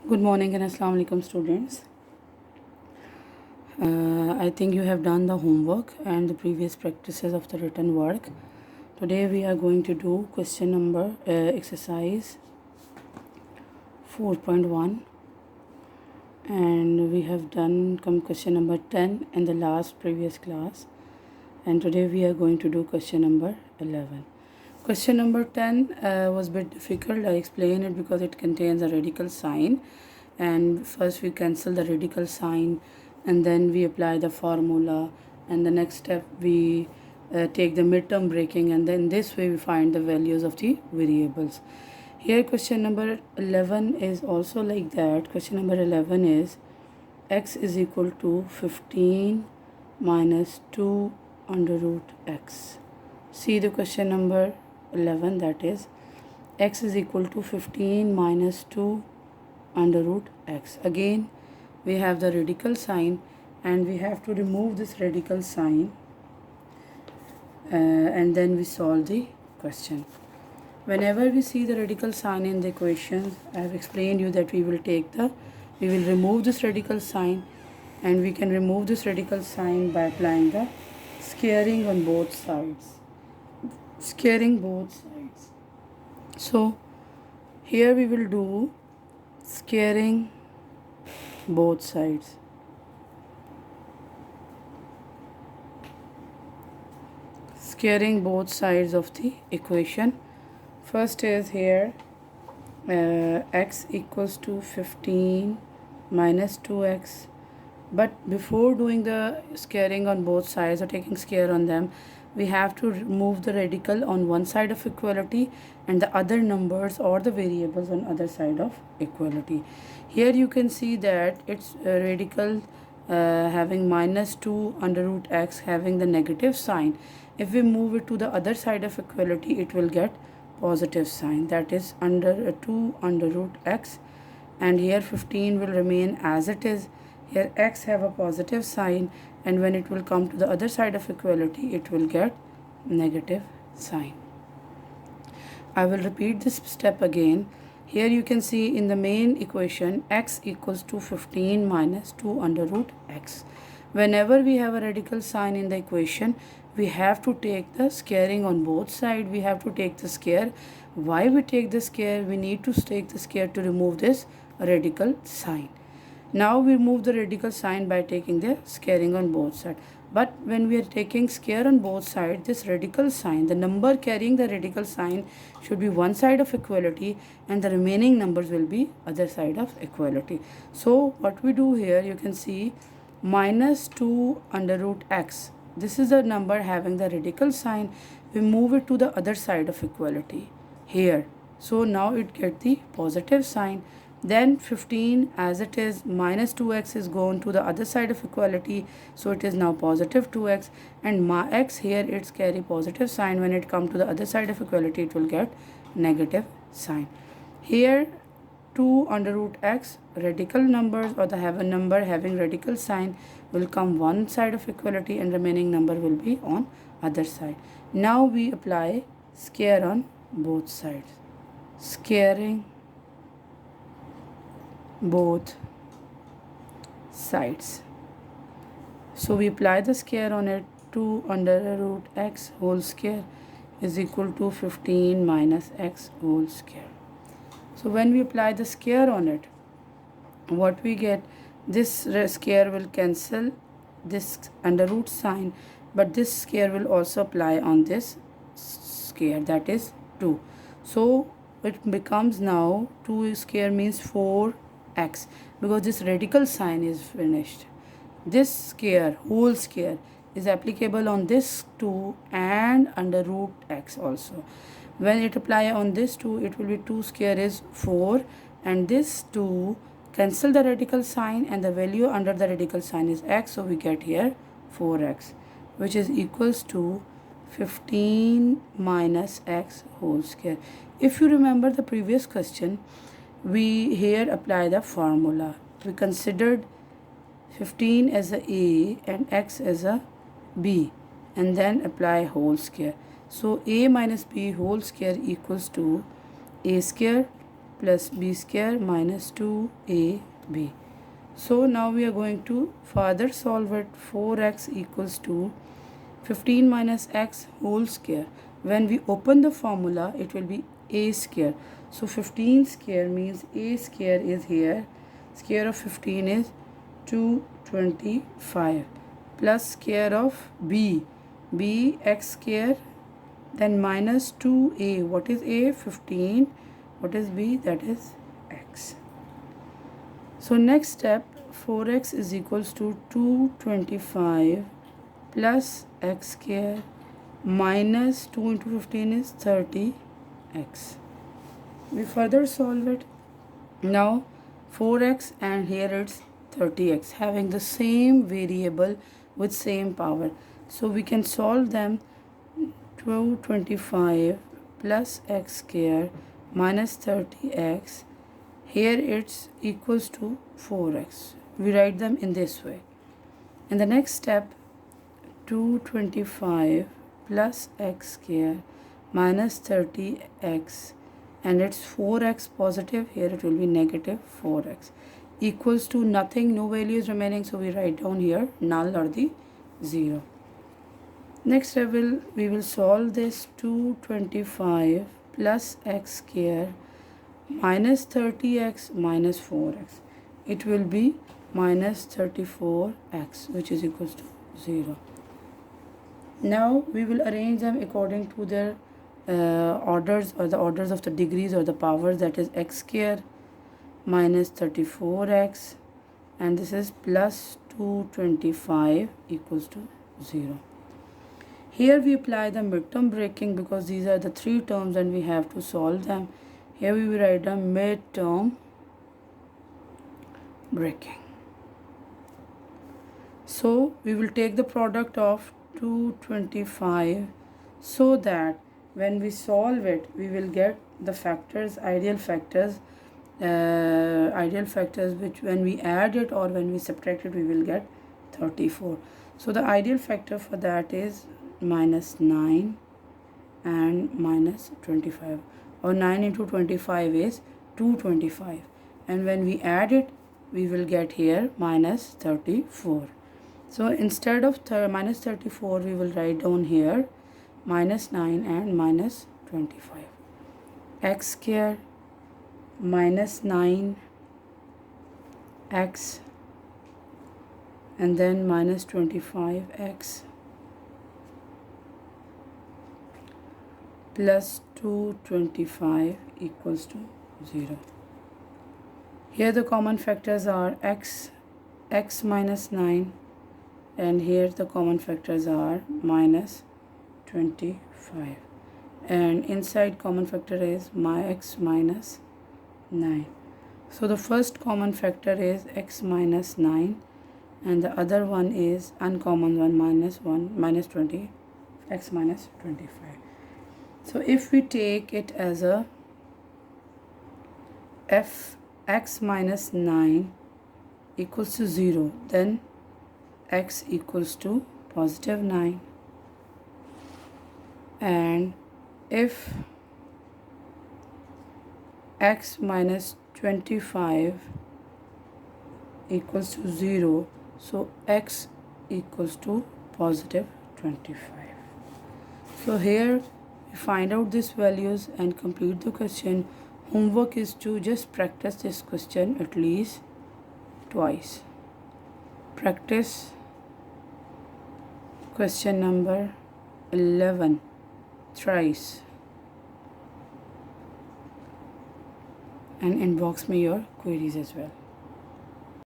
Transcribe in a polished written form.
Good morning and Assalamu alaikum students. I think you have done the homework and the previous practices of the written work. Today we are going to do question number exercise 4.1, and we have done question number 10 in the last previous class, and today we are going to do question number 11. Question number 10 was a bit difficult. I explain it because it contains a radical sign, and first we cancel the radical sign and then we apply the formula, and the next step we take the midterm breaking, and then this way we find the values of the variables. Here question number 11 is also like that. Question number 11 is x is equal to 15 minus 2 under root x. See the question number 11, that is x is equal to 15 minus 2 under root x. Again we have the radical sign and we have to remove this radical sign and then we solve the question. Whenever we see the radical sign in the equation, I have explained you that we will remove this radical sign, and we can remove this radical sign by applying the squaring on both sides. Squaring both sides. So here we will do squaring both sides. Squaring both sides of the equation. First is here x equals to 15 minus 2x. But before doing the squaring on both sides or taking square on them, we have to remove the radical on one side of equality and the other numbers or the variables on other side of equality. Here you can see that it's radical having minus 2 under root x having the negative sign. If we move it to the other side of equality, it will get positive sign, that is under 2 under root x, and here 15 will remain as it is. Here x have a positive sign, and when it will come to the other side of equality, it will get negative sign. I will repeat this step again. Here you can see in the main equation x equals to 15 minus 2 under root x. Whenever we have a radical sign in the equation, we have to take the squaring on both sides. We have to take the square. Why we take the square? We need to take the square to remove this radical sign. Now we remove the radical sign by taking the squaring on both sides. But when we are taking square on both sides, this radical sign, the number carrying the radical sign should be one side of equality, and the remaining numbers will be other side of equality. So what we do here, you can see minus 2 under root x. This is the number having the radical sign. We move it to the other side of equality here. So now it gets the positive sign. Then 15 as it is, minus 2x is gone to the other side of equality, so it is now positive 2x, and my x here it's carry positive sign. When it come to the other side of equality, it will get negative sign. Here 2 under root x, radical numbers or the have a number having radical sign will come one side of equality and remaining number will be on other side. Now we apply square on both sides. Squaring both sides. So we apply the square on it. 2 under root x whole square is equal to 15 minus x whole square. So when we apply the square on it, what we get, this square will cancel this under root sign, but this square will also apply on this square, that is 2. So it becomes now 2 square means 4x, because this radical sign is finished. This square, whole square, is applicable on this 2 and under root x also. When it apply on this 2, it will be 2 square is 4, and this 2 cancel the radical sign and the value under the radical sign is x, so we get here 4x, which is equals to 15 minus x whole square. If you remember the previous question, we here apply the formula. We considered 15 as a and x as a b, and then apply whole square. So a minus b whole square equals to a square plus b square minus 2ab. So now we are going to further solve it. 4x equals to 15 minus x whole square. When we open the formula, it will be a square. So 15 square means a square is here. Square of 15 is 225 plus square of b x square, then minus 2a. What is a? 15. What is b? That is x. So next step, 4x is equals to 225 plus x square minus 2 into 15 is 30x. We further solve it. Now 4x and here it's 30x, having the same variable with same power. So we can solve them. 225 plus x square minus 30x. Here it's equals to 4x. We write them in this way. In the next step, 225 plus x square minus 30x, and it's 4x positive. Here it will be negative 4x equals to nothing, no value is remaining, so we write down here null or the 0. Next step, we will solve this. 225 plus x square minus 30x minus 4x. It will be minus 34x, which is equals to 0. Now we will arrange them according to their orders, or the orders of the degrees or the powers. That is x square minus 34x, and this is plus 225 equals to 0. Here we apply the midterm breaking because these are the three terms and we have to solve them. Here we will write down midterm breaking. So we will take the product of 225 so that when we solve it, we will get the factors, ideal factors, which when we add it or when we subtract it, we will get 34. So the ideal factor for that is minus 9 and minus 25, or 9 into 25 is 225, and when we add it, we will get here minus 34. So instead of minus 34, we will write down here minus 9 and minus 25. X square minus 9 x, and then minus 25x plus 225 equals to 0. Here the common factors are x minus 9, and here the common factors are minus 25, and inside common factor is my x minus 9. So the first common factor is x minus 9, and the other one is uncommon one, minus 20, x minus 25. So if we take it as a f x minus 9 equals to 0, then x equals to positive 9. And if x minus 25 equals to 0, so x equals to positive 25. So here we find out these values and complete the question. Homework is to just practice this question at least twice. Practice question number 11 thrice and inbox me your queries as well.